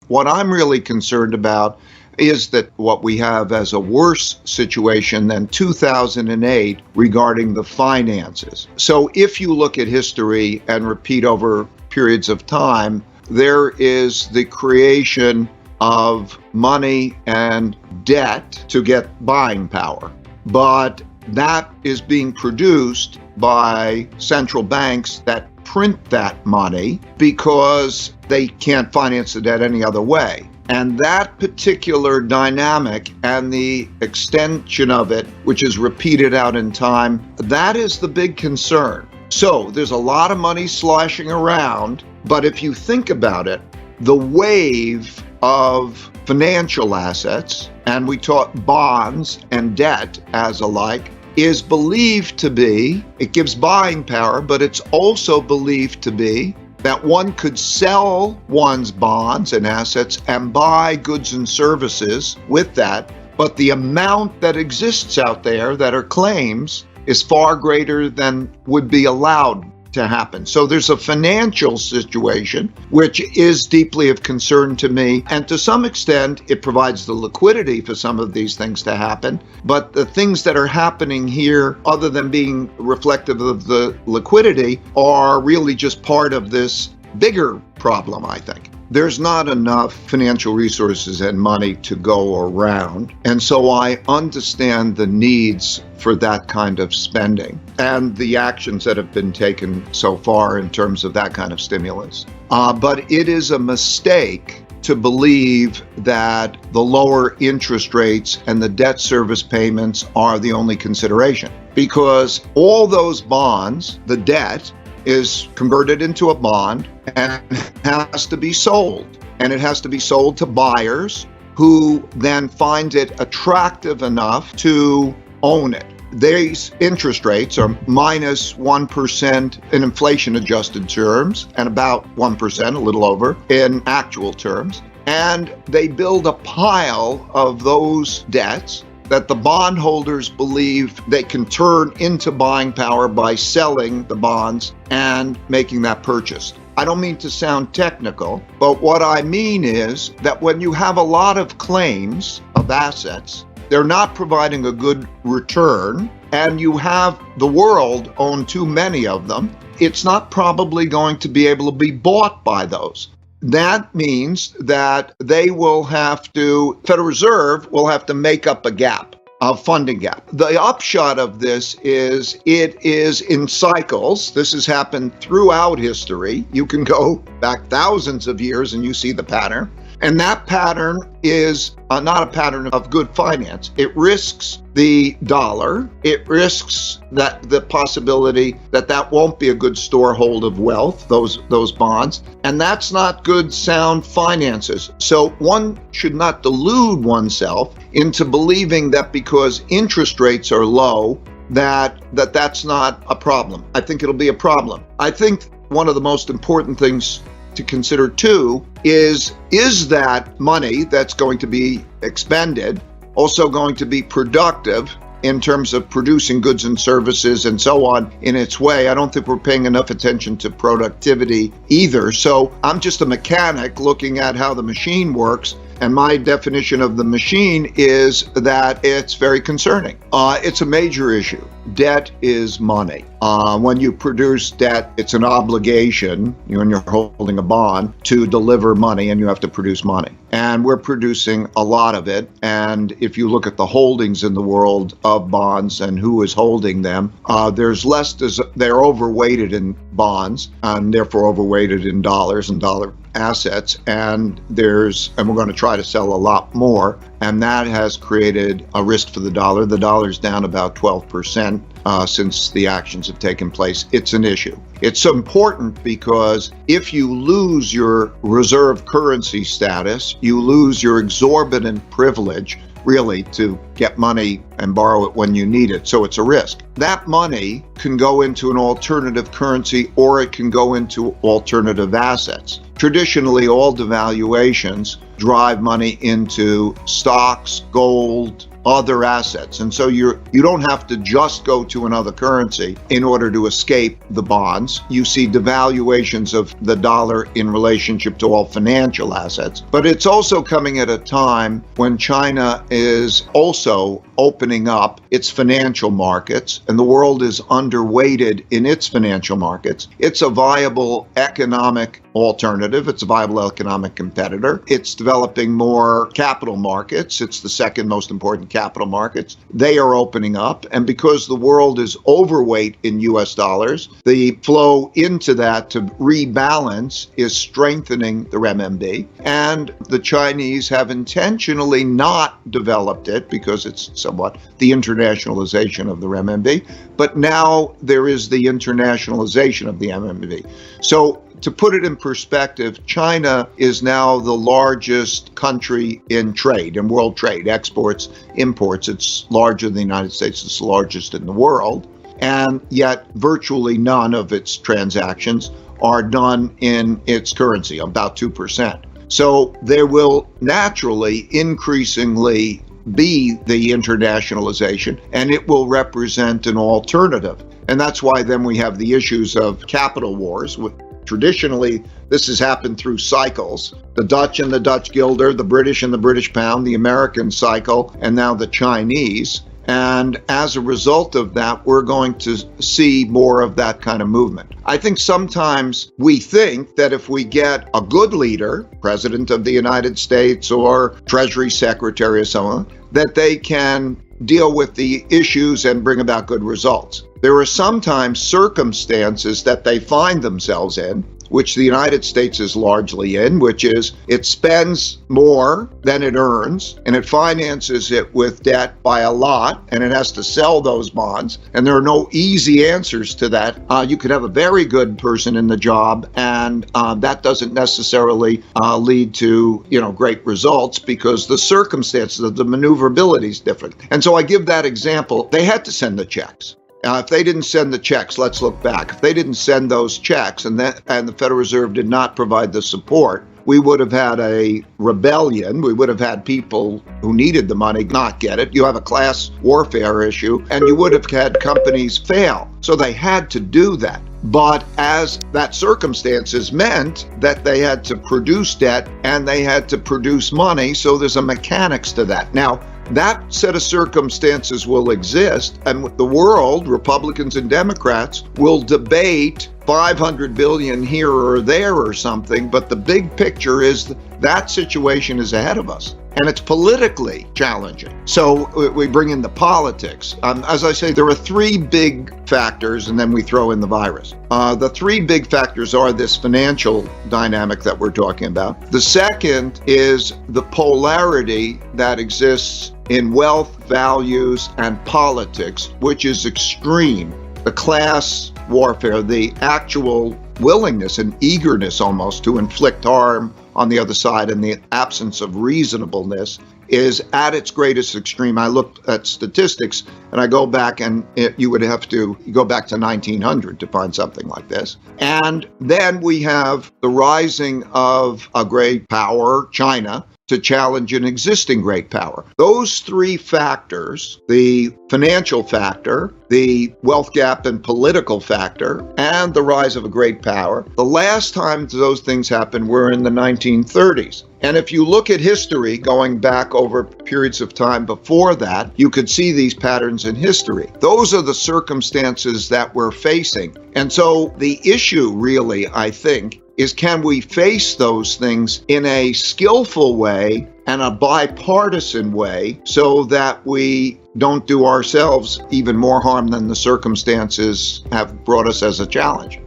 What I'm really concerned about is that what we have as a worse situation than 2008 regarding the finances. So if you look at history and repeat over periods of time, there is the creation of money and debt to get buying power. But that is being produced by central banks that print that money because they can't finance the debt any other way. And that particular dynamic and the extension of it, which is repeated out in time, that is the big concern. So there's a lot of money sloshing around, but if you think about it, the wave of financial assets, and we taught bonds and debt as alike, is believed to be, it gives buying power, but it's also believed to be that one could sell one's bonds and assets and buy goods and services with that, but the amount that exists out there that are claims is far greater than would be allowed to happen. So there's a financial situation which is deeply of concern to me, and to some extent it provides the liquidity for some of these things to happen, but the things that are happening here, other than being reflective of the liquidity, are really just part of this bigger problem, I think. There's not enough financial resources and money to go around. And so I understand the needs for that kind of spending and the actions that have been taken so far in terms of that kind of stimulus. But it is a mistake to believe that the lower interest rates and the debt service payments are the only consideration, because all those bonds, the debt, is converted into a bond and has to be sold. And it has to be sold to buyers who then find it attractive enough to own it. These interest rates are minus 1% in inflation-adjusted terms and about 1%, a little over, in actual terms. And they build a pile of those debts that the bondholders believe they can turn into buying power by selling the bonds and making that purchase. I don't mean to sound technical, but what I mean is that when you have a lot of claims of assets, they're not providing a good return, and you have the world own too many of them, it's not probably going to be able to be bought by those. That means that they will have to, Federal Reserve will have to make up a gap, a funding gap. The upshot of this is it is in cycles. This has happened throughout history. You can go back thousands of years and you see the pattern. And that pattern is not a pattern of good finance. It risks the dollar. It risks that the possibility that that won't be a good storehold of wealth, those bonds. And that's not good, sound finances. So one should not delude oneself into believing that because interest rates are low, that's not a problem. I think it'll be a problem. I think one of the most important things to consider too is that money that's going to be expended also going to be productive in terms of producing goods and services and so on in its way? I don't think we're paying enough attention to productivity either. So I'm just a mechanic looking at how the machine works. And my definition of the machine is that it's very concerning. It's a major issue. Debt is money. When you produce debt, it's an obligation, when you're holding a bond, to deliver money, and you have to produce money. And we're producing a lot of it. And if you look at the holdings in the world of bonds and who is holding them, there's less, they're overweighted in bonds and therefore overweighted in dollars and dollar assets, and we're going to try to sell a lot more, and that has created a risk for the dollar. The dollar's down about 12% since the actions have taken place. It's an issue. It's important because if you lose your reserve currency status, you lose your exorbitant privilege, really, to get money and borrow it when you need it. So it's a risk. That money can go into an alternative currency, or it can go into alternative assets. Traditionally, all devaluations drive money into stocks, gold, other assets. And so you don't have to just go to another currency in order to escape the bonds. You see devaluations of the dollar in relationship to all financial assets. But it's also coming at a time when China is also opening up its financial markets, and the world is underweighted in its financial markets. It's a viable economic alternative. It's a viable economic competitor. It's developing more capital markets. It's the second most important capital markets. They are opening up. And because the world is overweight in US dollars, the flow into that to rebalance is strengthening the renminbi. And the Chinese have intentionally not developed it because it's somewhat the internationalization of the renminbi. But now there is the internationalization of the renminbi. So to put it in perspective, China is now the largest country in trade, in world trade, exports, imports. It's larger than the United States. It's the largest in the world. And yet virtually none of its transactions are done in its currency, about 2%. So there will naturally, increasingly be the internationalization, and it will represent an alternative. And that's why then we have the issues of capital wars. Traditionally, this has happened through cycles. The Dutch and the Dutch guilder, the British and the British pound, the American cycle, and now the Chinese. And as a result of that, we're going to see more of that kind of movement. I think sometimes we think that if we get a good leader, President of the United States or Treasury Secretary or someone, that they can deal with the issues and bring about good results. There are sometimes circumstances that they find themselves in, which the United States is largely in, which is it spends more than it earns, and it finances it with debt by a lot, and it has to sell those bonds. And there are no easy answers to that. You could have a very good person in the job, and that doesn't necessarily lead to great results because the circumstances of the maneuverability is different. And so I give that example. They had to send the checks. If they didn't send the checks, let's look back. If they didn't send those checks and the Federal Reserve did not provide the support, we would have had a rebellion. We would have had people who needed the money not get it. You have a class warfare issue, and you would have had companies fail. So they had to do that. But as that circumstances meant that they had to produce debt and they had to produce money, so there's a mechanics to that. Now, that set of circumstances will exist, and the world, Republicans and Democrats, will debate 500 billion here or there or something, but the big picture is that situation is ahead of us. And it's politically challenging. So we bring in the politics. As I say, there are three big factors, and then we throw in the virus. The three big factors are this financial dynamic that we're talking about. The second is the polarity that exists in wealth, values, and politics, which is extreme. The class warfare, the actual willingness and eagerness almost to inflict harm on the other side, and the absence of reasonableness is at its greatest extreme. I looked at statistics, and I go back, and you would have to go back to 1900 to find something like this. And then we have the rising of a great power, China, to challenge an existing great power. Those three factors, the financial factor, the wealth gap and political factor, and the rise of a great power, the last time those things happened were in the 1930s. And if you look at history, going back over periods of time before that, you could see these patterns in history. Those are the circumstances that we're facing. And so the issue really, I think, is can we face those things in a skillful way and a bipartisan way so that we don't do ourselves even more harm than the circumstances have brought us as a challenge.